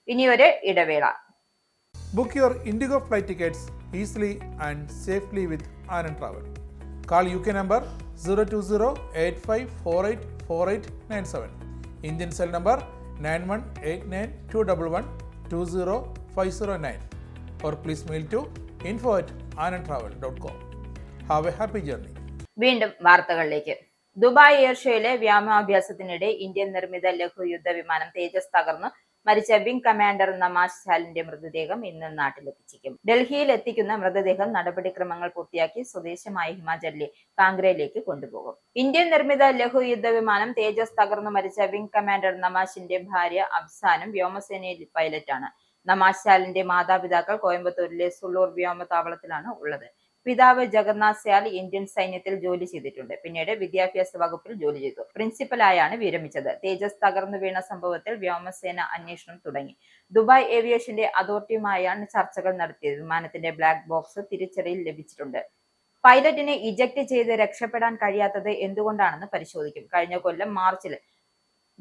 ഇനി ഒരു ഇടവേള. Book your Indigo flight tickets easily and safely with Anand Travel. Call UK number 020-8548-4897. Indian cell number 918921120509. Or please mail to info@anandtravel.com. Have a happy journey. വീണ്ടും വാർത്തകളിലേക്ക്. ദുബായ് എയർ ഷോയിലെ വ്യോമാഭ്യാസത്തിനിടെ ഇന്ത്യൻ നിർമ്മിത ലഘു യുദ്ധ വിമാനം തേജസ് തകർന്നു മരിച്ച വിംഗ് കമാൻഡർ നമാസ് ഷാലിന്റെ മൃതദേഹം ഇന്ന് നാട്ടിലെത്തിച്ചേക്കും. ഡൽഹിയിൽ എത്തിക്കുന്ന മൃതദേഹം നടപടിക്രമങ്ങൾ പൂർത്തിയാക്കി സ്വദേശമായ ഹിമാചലിലെ കാംഗ്രയിലേക്ക് കൊണ്ടുപോകും. ഇന്ത്യൻ നിർമ്മിത ലഘു യുദ്ധ വിമാനം തേജസ് തകർന്നു മരിച്ച വിംഗ് കമാൻഡർ നമാസിന്റെ ഭാര്യ അഫ്സാനും വ്യോമസേനയിൽ പൈലറ്റാണ്. നമാസ് ഷാലിന്റെ മാതാപിതാക്കൾ കോയമ്പത്തൂരിലെ സുള്ളൂർ വ്യോമതാവളത്തിലാണ് ഉള്ളത്. പിതാവ് ജഗന്നാഥ് സ്യാൽ ഇന്ത്യൻ സൈന്യത്തിൽ ജോലി ചെയ്തിട്ടുണ്ട്. പിന്നീട് വിദ്യാഭ്യാസ വകുപ്പിൽ ജോലി ചെയ്തു. പ്രിൻസിപ്പലായാണ് വിരമിച്ചത്. തേജസ് തകർന്നു വീണ സംഭവത്തിൽ വ്യോമസേന അന്വേഷണം തുടങ്ങി. ദുബായ് ഏവിയേഷന്റെ അതോറിറ്റിയുമായാണ് ചർച്ചകൾ നടത്തിയത്. വിമാനത്തിന്റെ ബ്ലാക്ക് ബോക്സ് തിരിച്ചറിയിൽ ലഭിച്ചിട്ടുണ്ട്. പൈലറ്റിനെ ഇജക്ട് ചെയ്ത് രക്ഷപ്പെടാൻ കഴിയാത്തത് എന്തുകൊണ്ടാണെന്ന് പരിശോധിക്കും. കഴിഞ്ഞ കൊല്ലം മാർച്ചിൽ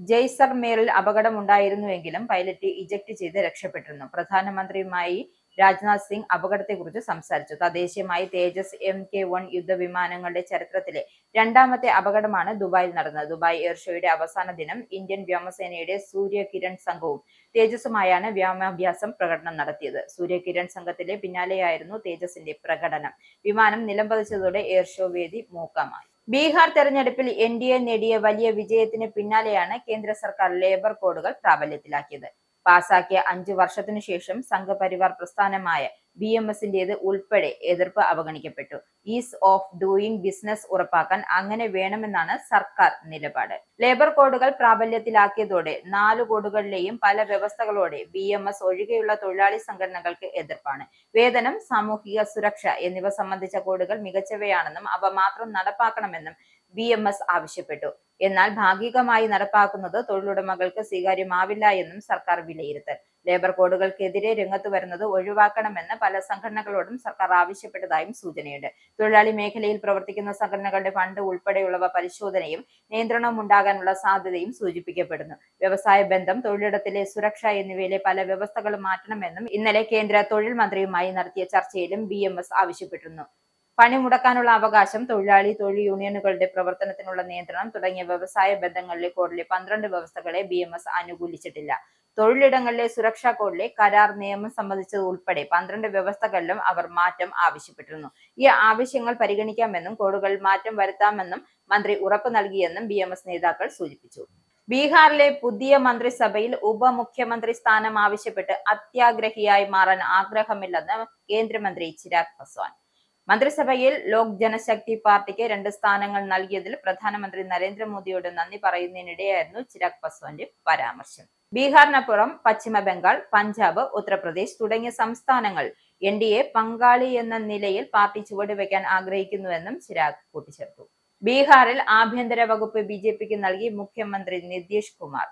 ജയ്സർമേറിൽ അപകടമുണ്ടായിരുന്നുവെങ്കിലും പൈലറ്റ് ഇജക്ട് ചെയ്ത് രക്ഷപ്പെട്ടിരുന്നു. പ്രധാനമന്ത്രിയുമായി രാജ്നാഥ് സിംഗ് അപകടത്തെക്കുറിച്ച് സംസാരിച്ചു. തദ്ദേശീയമായി തേജസ് MK-1 യുദ്ധവിമാനങ്ങളുടെ ചരിത്രത്തിലെ രണ്ടാമത്തെ അപകടമാണ് ദുബായിൽ നടന്നത്. ദുബായ് എയർ ഷോയുടെ അവസാന ദിനം ഇന്ത്യൻ വ്യോമസേനയുടെ സൂര്യകിരൺ സംഘവും തേജസുമായാണ് വ്യോമാഭ്യാസം പ്രകടനം നടത്തിയത്. സൂര്യകിരൺ സംഘത്തിലെ പിന്നാലെയായിരുന്നു തേജസിന്റെ പ്രകടനം. വിമാനം നിലംപതിച്ചതോടെ എയർ ഷോ വേദി മൂകമായി. ബീഹാർ തെരഞ്ഞെടുപ്പിൽ NDA നേടിയ വലിയ വിജയത്തിന് പിന്നാലെയാണ് കേന്ദ്ര സർക്കാർ ലേബർ കോഡുകൾ പ്രാബല്യത്തിലാക്കിയത്. പാസാക്കിയ 5 വർഷത്തിനു ശേഷം സംഘപരിവാർ പ്രസ്ഥാനമായ BMSന്റേത് ഉൾപ്പെടെ എതിർപ്പ് അവഗണിക്കപ്പെട്ടു. ഈസ് ഓഫ് ഡൂയിങ് ബിസിനസ് ഉറപ്പാക്കാൻ അങ്ങനെ വേണമെന്നാണ് സർക്കാർ നിലപാട്. ലേബർ കോഡുകൾ പ്രാബല്യത്തിലാക്കിയതോടെ 4 കോഡുകളിലെയും പല വ്യവസ്ഥകളോടെ BMS ഒഴികെയുള്ള തൊഴിലാളി സംഘടനകൾക്ക് എതിർപ്പാണ്. വേതനം, സാമൂഹിക സുരക്ഷ എന്നിവ സംബന്ധിച്ച കോഡുകൾ മികച്ചവയാണെന്നും അവ മാത്രം നടപ്പാക്കണമെന്നും BMS ആവശ്യപ്പെട്ടു. എന്നാൽ ഭാഗികമായി നടപ്പാക്കുന്നത് തൊഴിലുടമകൾക്ക് സ്വീകാര്യമാവില്ല എന്നും സർക്കാർ വിലയിരുത്തൽ. ലേബർ കോഡുകൾക്കെതിരെ രംഗത്ത് വരുന്നത് ഒഴിവാക്കണമെന്ന് പല സംഘടനകളോടും സർക്കാർ ആവശ്യപ്പെട്ടതായും സൂചനയുണ്ട്. തൊഴിലാളി മേഖലയിൽ പ്രവർത്തിക്കുന്ന സംഘടനകളുടെ ഫണ്ട് ഉൾപ്പെടെയുള്ളവ പരിശോധനയും നിയന്ത്രണവും ഉണ്ടാകാനുള്ള സാധ്യതയും സൂചിപ്പിക്കപ്പെടുന്നു. വ്യവസായ ബന്ധം, തൊഴിലിടത്തിലെ സുരക്ഷ എന്നിവയിലെ പല വ്യവസ്ഥകളും മാറ്റണമെന്നും ഇന്നലെ കേന്ദ്ര തൊഴിൽ മന്ത്രിയുമായി നടത്തിയ ചർച്ചയിലും BMS ആവശ്യപ്പെട്ടിരുന്നു. പണിമുടക്കാനുള്ള അവകാശം, തൊഴിൽ യൂണിയനുകളുടെ പ്രവർത്തനത്തിനുള്ള നിയന്ത്രണം തുടങ്ങിയ വ്യവസായ ബന്ധങ്ങളിലെ കോഡിലെ 12 വ്യവസ്ഥകളെ BMS അനുകൂലിച്ചിട്ടില്ല. തൊഴിലിടങ്ങളിലെ സുരക്ഷാ കോഡിലെ കരാർ നിയമം സംബന്ധിച്ചത് ഉൾപ്പെടെ 12 വ്യവസ്ഥകളിലും അവർ മാറ്റം ആവശ്യപ്പെട്ടിരുന്നു. ഈ ആവശ്യങ്ങൾ പരിഗണിക്കാമെന്നും കോഡുകളിൽ മാറ്റം വരുത്താമെന്നും മന്ത്രി ഉറപ്പ് നൽകിയെന്നും BMS നേതാക്കൾ സൂചിപ്പിച്ചു. ബീഹാറിലെ പുതിയ മന്ത്രിസഭയിൽ ഉപമുഖ്യമന്ത്രി സ്ഥാനം ആവശ്യപ്പെട്ട് അത്യാഗ്രഹിയായി മാറാൻ ആഗ്രഹമില്ലെന്ന് കേന്ദ്രമന്ത്രി ചിരാഗ് പസ്വാൻ. മന്ത്രിസഭയിൽ ലോക് ജനശക്തി പാർട്ടിക്ക് 2 സ്ഥാനങ്ങൾ നൽകിയതിൽ പ്രധാനമന്ത്രി നരേന്ദ്രമോദിയോട് നന്ദി പറയുന്നതിനിടെയായിരുന്നു ചിരാഗ് പസ്വാന്റെ പരാമർശം. ബീഹാറിനപ്പുറം പശ്ചിമ ബംഗാൾ, പഞ്ചാബ്, ഉത്തർപ്രദേശ് തുടങ്ങിയ സംസ്ഥാനങ്ങൾ NDA പങ്കാളി എന്ന നിലയിൽ പാർട്ടി ചുവടുവെക്കാൻ ആഗ്രഹിക്കുന്നുവെന്നും ചിരാഗ് കൂട്ടിച്ചേർത്തു. ബീഹാറിൽ ആഭ്യന്തര വകുപ്പ് BJPക്ക് നൽകി മുഖ്യമന്ത്രി നിതീഷ് കുമാർ.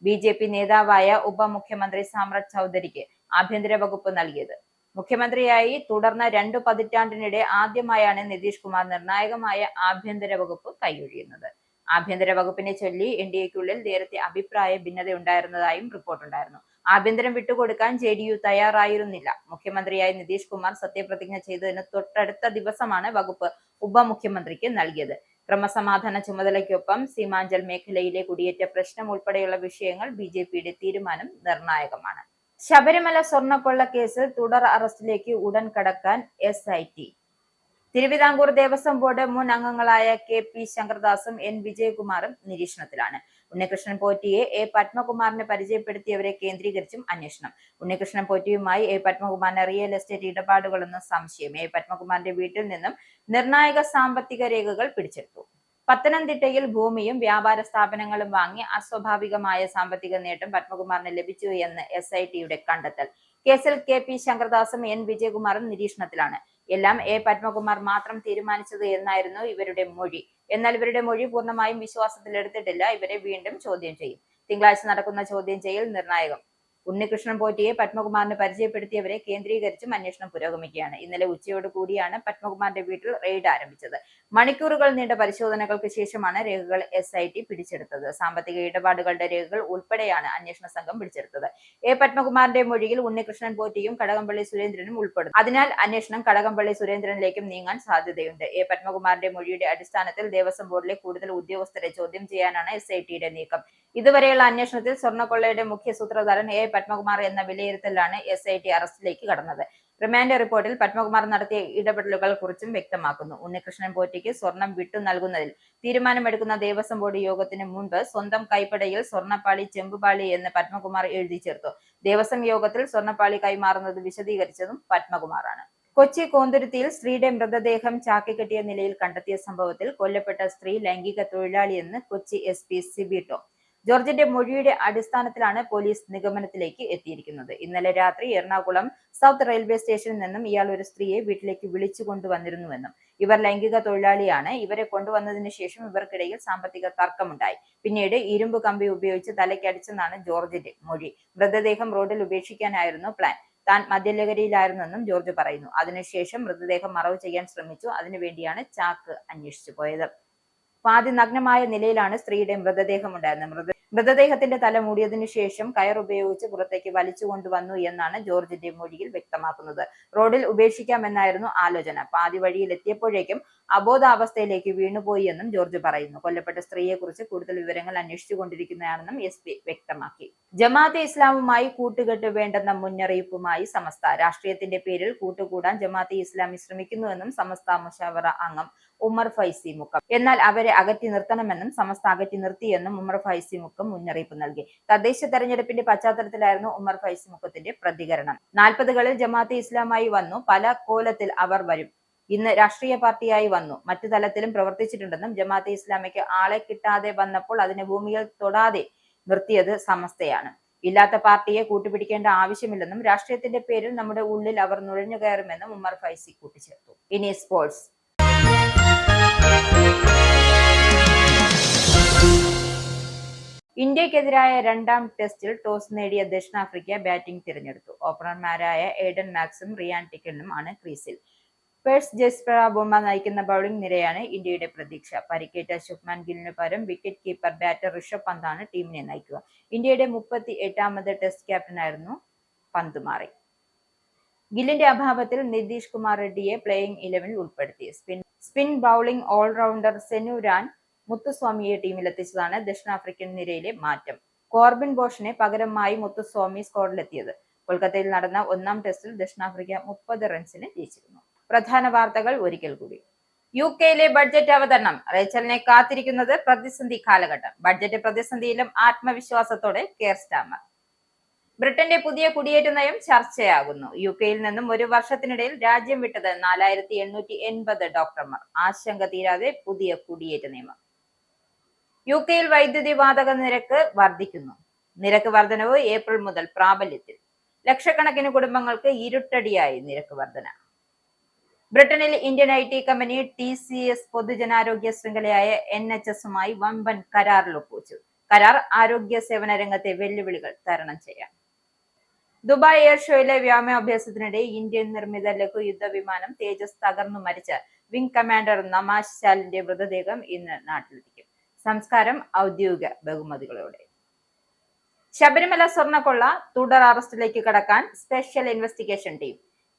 BJP നേതാവായ ഉപമുഖ്യമന്ത്രി സാമ്രാജ് ചൌധരിക്ക് ആഭ്യന്തര വകുപ്പ് നൽകിയത്. മുഖ്യമന്ത്രിയായി തുടർന്ന 2 പതിറ്റാണ്ടിനിടെ ആദ്യമായാണ് നിതീഷ് കുമാർ നിർണായകമായ ആഭ്യന്തര വകുപ്പ് കൈയൊഴിയുന്നത്. ആഭ്യന്തര വകുപ്പിനെ ചൊല്ലി NDAക്കുള്ളിൽ നേരത്തെ അഭിപ്രായ ഭിന്നതയുണ്ടായിരുന്നതായും റിപ്പോർട്ടുണ്ടായിരുന്നു. ആഭ്യന്തരം വിട്ടുകൊടുക്കാൻ JDU തയ്യാറായിരുന്നില്ല. മുഖ്യമന്ത്രിയായി നിതീഷ് കുമാർ സത്യപ്രതിജ്ഞ ചെയ്തതിന് തൊട്ടടുത്ത ദിവസമാണ് വകുപ്പ് ഉപമുഖ്യമന്ത്രിക്ക് നൽകിയത്. ക്രമസമാധാന ചുമതലയ്ക്കൊപ്പം സീമാഞ്ചൽ മേഖലയിലെ കുടിയേറ്റ പ്രശ്നം ഉൾപ്പെടെയുള്ള വിഷയങ്ങൾ BJPയുടെ തീരുമാനം നിർണായകമാണ്. ശബരിമല സ്വർണ്ണക്കൊള്ള കേസിൽ തുടർ അറസ്റ്റിലേക്ക് ഉടൻ കടക്കാൻ SIT. തിരുവിതാംകൂർ ദേവസ്വം ബോർഡ് മുൻ അംഗങ്ങളായ KP ശങ്കർദാസും N വിജയകുമാറും നിരീക്ഷണത്തിലാണ്. ഉണ്ണികൃഷ്ണൻ പോറ്റിയെ A പത്മകുമാറിന് പരിചയപ്പെടുത്തിയവരെ കേന്ദ്രീകരിച്ചും അന്വേഷണം. ഉണ്ണികൃഷ്ണൻ പോറ്റിയുമായി A പത്മകുമാറിന് റിയൽ എസ്റ്റേറ്റ് ഇടപാടുകളെന്ന് സംശയം. A പത്മകുമാറിന്റെ വീട്ടിൽ നിന്നും നിർണായക സാമ്പത്തിക രേഖകൾ പിടിച്ചെടുത്തു. പത്തനംതിട്ടയിൽ ഭൂമിയും വ്യാപാര സ്ഥാപനങ്ങളും വാങ്ങി അസ്വാഭാവികമായ സാമ്പത്തിക നേട്ടം പത്മകുമാറിന് ലഭിച്ചു എന്ന് SITയുടെ കണ്ടെത്തൽ. കേസിൽ KP ശങ്കർദാസും N വിജയകുമാറും നിരീക്ഷണത്തിലാണ്. എല്ലാം A പത്മകുമാർ മാത്രം തീരുമാനിച്ചത് എന്നായിരുന്നു ഇവരുടെ മൊഴി. എന്നാൽ ഇവരുടെ മൊഴി പൂർണ്ണമായും വിശ്വാസത്തിലെടുത്തിട്ടില്ല. ഇവരെ വീണ്ടും ചോദ്യം ചെയ്യും. തിങ്കളാഴ്ച നടക്കുന്ന ചോദ്യം ചെയ്യൽ നിർണായകം. ഉണ്ണികൃഷ്ണൻ പോറ്റിയെ പത്മകുമാറിന് പരിചയപ്പെടുത്തിയവരെ കേന്ദ്രീകരിച്ചും അന്വേഷണം പുരോഗമിക്കുകയാണ്. ഇന്നലെ ഉച്ചയോട് കൂടിയാണ് പത്മകുമാറിന്റെ വീട്ടിൽ റെയ്ഡ് ആരംഭിച്ചത്. മണിക്കൂറുകൾ നീണ്ട പരിശോധനകൾക്ക് ശേഷമാണ് രേഖകൾ SIT പിടിച്ചെടുത്തത്. സാമ്പത്തിക ഇടപാടുകളുടെ രേഖകൾ ഉൾപ്പെടെയാണ് അന്വേഷണ സംഘം പിടിച്ചെടുത്തത്. പത്മകുമാറിന്റെ മൊഴിയിൽ ഉണ്ണികൃഷ്ണൻ പോറ്റിയും കടകംപള്ളി സുരേന്ദ്രനും ഉൾപ്പെടുന്നു. അതിനാൽ അന്വേഷണം കടകംപള്ളി സുരേന്ദ്രനിലേക്കും നീങ്ങാൻ സാധ്യതയുണ്ട്. പത്മകുമാറിന്റെ മൊഴിയുടെ അടിസ്ഥാനത്തിൽ ദേവസ്വം ബോർഡിലെ കൂടുതൽ ഉദ്യോഗസ്ഥരെ ചോദ്യം ചെയ്യാനാണ് SITയുടെ നീക്കം. ഇതുവരെയുള്ള അന്വേഷണത്തിൽ സ്വർണ്ണക്കൊള്ളയുടെ മുഖ്യ സൂത്രധാരൻ പത്മകുമാർ എന്ന വിലയിരുത്തലാണ് SIT അറസ്റ്റിലേക്ക് കടന്നത്. റിമാൻഡ് റിപ്പോർട്ടിൽ പത്മകുമാർ നടത്തിയ ഇടപെടലുകൾ കുറിച്ചും വ്യക്തമാക്കുന്നു. ഉണ്ണികൃഷ്ണൻ പോറ്റിക്ക് സ്വർണം വിട്ടു നൽകുന്നതിൽ തീരുമാനമെടുക്കുന്ന ദേവസ്വം ബോർഡ് യോഗത്തിന് മുൻപ് സ്വന്തം കൈപ്പടയിൽ സ്വർണ്ണപ്പാളി ചെമ്പുപാളി എന്ന് പത്മകുമാർ എഴുതി ചേർത്തു. ദേവസ്വം യോഗത്തിൽ സ്വർണ്ണപ്പാളി കൈമാറുന്നത് വിശദീകരിച്ചതും പത്മകുമാറാണ്. കൊച്ചി കോന്തുരുത്തിയിൽ സ്ത്രീയുടെ മൃതദേഹം ചാക്കിക്കെട്ടിയ നിലയിൽ കണ്ടെത്തിയ സംഭവത്തിൽ കൊല്ലപ്പെട്ട സ്ത്രീ ലൈംഗിക തൊഴിലാളിയെന്ന് കൊച്ചി SP സിബി ടോം ജോർജിന്റെ മൊഴിയുടെ അടിസ്ഥാനത്തിലാണ് പോലീസ് നിഗമനത്തിലേക്ക് എത്തിയിരിക്കുന്നത്. ഇന്നലെ രാത്രി എറണാകുളം സൗത്ത് റെയിൽവേ സ്റ്റേഷനിൽ നിന്നും ഇയാൾ ഒരു സ്ത്രീയെ വീട്ടിലേക്ക് വിളിച്ചു കൊണ്ടുവന്നിരുന്നുവെന്നും ഇവർ ലൈംഗിക തൊഴിലാളിയാണ്. ഇവരെ കൊണ്ടുവന്നതിന് ശേഷം ഇവർക്കിടയിൽ സാമ്പത്തിക തർക്കമുണ്ടായി. പിന്നീട് ഇരുമ്പ് കമ്പി ഉപയോഗിച്ച് തലയ്ക്കടിച്ചെന്നാണ് ജോർജിന്റെ മൊഴി. മൃതദേഹം റോഡിൽ ഉപേക്ഷിക്കാനായിരുന്നു പ്ലാൻ. താൻ മദ്യലഹരിയിലായിരുന്നെന്നും ജോർജ് പറയുന്നു. അതിനുശേഷം മൃതദേഹം മറവ് ചെയ്യാൻ ശ്രമിച്ചു. അതിനുവേണ്ടിയാണ് ചാക്ക് അന്വേഷിച്ചു പോയത്. പാതി നഗ്നമായ നിലയിലാണ് സ്ത്രീയുടെ മൃതദേഹം ഉണ്ടായിരുന്നത്. മൃതദേഹത്തിന്റെ തല മൂടിയതിനു ശേഷം കയർ ഉപയോഗിച്ച് പുറത്തേക്ക് വലിച്ചു കൊണ്ടുവന്നു എന്നാണ് ജോർജിന്റെ മൊഴിയിൽ വ്യക്തമാക്കുന്നത്. റോഡിൽ ഉപേക്ഷിക്കാമെന്നായിരുന്നു ആലോചന. പാതി വഴിയിൽ എത്തിയപ്പോഴേക്കും അബോധാവസ്ഥയിലേക്ക് വീണുപോയി എന്നും ജോർജ് പറയുന്നു. കൊല്ലപ്പെട്ട സ്ത്രീയെക്കുറിച്ച് കൂടുതൽ വിവരങ്ങൾ അന്വേഷിച്ചുകൊണ്ടിരിക്കുന്നതാണെന്നും SP വ്യക്തമാക്കി. ജമാഅത്തെ ഇസ്ലാമുമായി കൂട്ടുകെട്ട് വേണ്ടെന്ന മുന്നറിയിപ്പുമായി സമസ്ത. രാഷ്ട്രീയത്തിന്റെ പേരിൽ കൂട്ടുകൂടാൻ ജമാഅത്തെ ഇസ്ലാമി ശ്രമിക്കുന്നുവെന്നും സമസ്ത മുശാവറ അംഗം ഉമർ ഫൈസി മുക്കം. എന്നാൽ അവരെ അകറ്റി നിർത്തണമെന്നും സമസ്ത അകറ്റി നിർത്തിയെന്നും ഉമർ ഫൈസി മുക്കം മുന്നറിയിപ്പ് നൽകി. തദ്ദേശ തെരഞ്ഞെടുപ്പിന്റെ പശ്ചാത്തലത്തിലായിരുന്നു ഉമർ ഫൈസി മുക്കത്തിന്റെ പ്രതികരണം. 40കളിൽ ജമാഅത്തെ ഇസ്ലാമായി വന്നു. പല കോലത്തിൽ അവർ വരും. ഇന്ന് രാഷ്ട്രീയ പാർട്ടിയായി വന്നു. മറ്റു തലത്തിലും പ്രവർത്തിച്ചിട്ടുണ്ടെന്നും ജമാഅത്തെ ഇസ്ലാമിക്ക് ആളെ കിട്ടാതെ വന്നപ്പോൾ അതിനെ ഭൂമിയിൽ തൊടാതെ നിർത്തിയത് സമസ്തയാണ്. ഇല്ലാത്ത പാർട്ടിയെ കൂട്ടുപിടിക്കേണ്ട ആവശ്യമില്ലെന്നും രാഷ്ട്രീയത്തിന്റെ പേരിൽ നമ്മുടെ ഉള്ളിൽ അവർ നുഴഞ്ഞു കയറുമെന്നും ഉമർ ഫൈസി കൂട്ടിച്ചേർത്തു. ഇനി സ്പോർട്സ്. ഇന്ത്യക്കെതിരായ രണ്ടാം ടെസ്റ്റിൽ ടോസ് നേടിയ ദക്ഷിണാഫ്രിക്ക ബാറ്റിംഗ് തിരഞ്ഞെടുത്തു. ഓപ്പണർമാരായ എയ്ഡൻ മാക്സും റിയാൻ ടിക്കനും ആണ് ക്രീസിൽ. പേഴ്സ് ജസ്പ്ര ബുംറ നയിക്കുന്ന ബൌളിംഗ് നിരയാണ് ഇന്ത്യയുടെ പ്രതീക്ഷ. പരിക്കേറ്റ ശുഭ്മാൻ ഗില്ലിനു പകരം വിക്കറ്റ് കീപ്പർ ബാറ്റർ ഋഷഭ് പന്താണ് ടീമിനെ നയിക്കുക. ഇന്ത്യയുടെ 38ാമത് ടെസ്റ്റ് ക്യാപ്റ്റനായിരുന്നു പന്ത് മാറി. ഗില്ലിന്റെ അഭാവത്തിൽ നിതീഷ് കുമാർ റെഡ്ഡിയെ പ്ലേയിംഗ് 11-ൽ ഉൾപ്പെടുത്തി. സ്പിൻ ബൌളിംഗ് ഓൾറൗണ്ടർ സെനു രാൻ മുത്തുസ്വാമിയെ ടീമിലെത്തിച്ചതാണ് ദക്ഷിണാഫ്രിക്കൻ നിരയിലെ മാറ്റം. കോർബിൻ ബോഷിനെ പകരമായി മുത്തുസ്വാമി സ്ക്വാഡിലെത്തിയത്. കൊൽക്കത്തയിൽ നടന്ന 1ാം ടെസ്റ്റിൽ ദക്ഷിണാഫ്രിക്ക 30 റൺസിന് ജയിച്ചിരുന്നു. പ്രധാന വാർത്തകൾ ഒരിക്കൽ കൂടി. UK-യിലെ ബഡ്ജറ്റ് അവതരണം. റേച്ചലിനെ കാത്തിരിക്കുന്നത് പ്രതിസന്ധി കാലഘട്ടം. ബഡ്ജറ്റ് പ്രതിസന്ധിയിലും ആത്മവിശ്വാസത്തോടെ കെയർ സ്റ്റാമർ. ബ്രിട്ടന്റെ പുതിയ കുടിയേറ്റ നയം ചർച്ചയാകുന്നു. UK-യിൽ നിന്നും ഒരു വർഷത്തിനിടയിൽ രാജ്യം വിട്ടത് 4880 ഡോക്ടർമാർ. ആശങ്ക തീരാതെ പുതിയ കുടിയേറ്റ നിയമം. UK-യിൽ വൈദ്യുതി വാതക നിരക്ക് വർദ്ധിക്കുന്നു. നിരക്ക് വർധനവ് ഏപ്രിൽ മുതൽ പ്രാബല്യത്തിൽ. ലക്ഷക്കണക്കിന് കുടുംബങ്ങൾക്ക് ഇരുട്ടടിയായി നിരക്ക് വർധന. ബ്രിട്ടനിൽ ഇന്ത്യൻ IT കമ്പനി TCS പൊതുജനാരോഗ്യ ശൃംഖലയായ NHS-മായി വമ്പൻ കരാറിൽ ഒപ്പുവച്ചു. കരാർ ആരോഗ്യ സേവന രംഗത്തെ വെല്ലുവിളികൾ തരണം ചെയ്യാൻ. ദുബായ് എയർ ഷോയിലെ വ്യോമാഭ്യാസത്തിനിടെ ഇന്ത്യൻ നിർമ്മിത ലഘു യുദ്ധവിമാനം തേജസ് തകർന്നു മരിച്ച വിംഗ് കമാൻഡർ നമാസ് ശാലിന്റെ മൃതദേഹം ഇന്ന് നാട്ടിലെത്തിക്കും. സംസ്കാരം ഔദ്യോഗിക ബഹുമതികളോടെ. ശബരിമല സ്വർണ്ണക്കൊള്ള തുടർ അറസ്റ്റിലേക്ക് കടക്കാൻ special investigation team.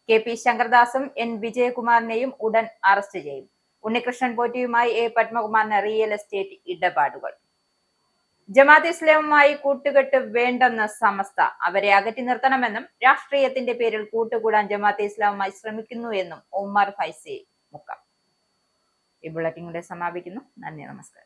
KP ശങ്കർദാസും N വിജയകുമാറിനെയും ഉടൻ അറസ്റ്റ് ചെയ്യും. ഉണ്ണികൃഷ്ണൻ പോറ്റിയുമായി പത്മകുമാറിന് റിയൽ എസ്റ്റേറ്റ് ഇടപാടുകൾ. ജമാഅത്തെ ഇസ്ലാമുമായി കൂട്ടുകെട്ട് വേണ്ടെന്ന് സമസ്ത. അവരെ അകറ്റി നിർത്തണമെന്നും രാഷ്ട്രീയത്തിന്റെ പേരിൽ കൂട്ടുകൂടാൻ ജമാഅത്തെ ഇസ്ലാമുമായി ശ്രമിക്കുന്നു എന്നും ഉമർ ഫൈസി മുക്കം. ഈ ബുള്ളറ്റിൻ കൂടെ സമാപിക്കുന്നു. നന്ദി, നമസ്കാരം.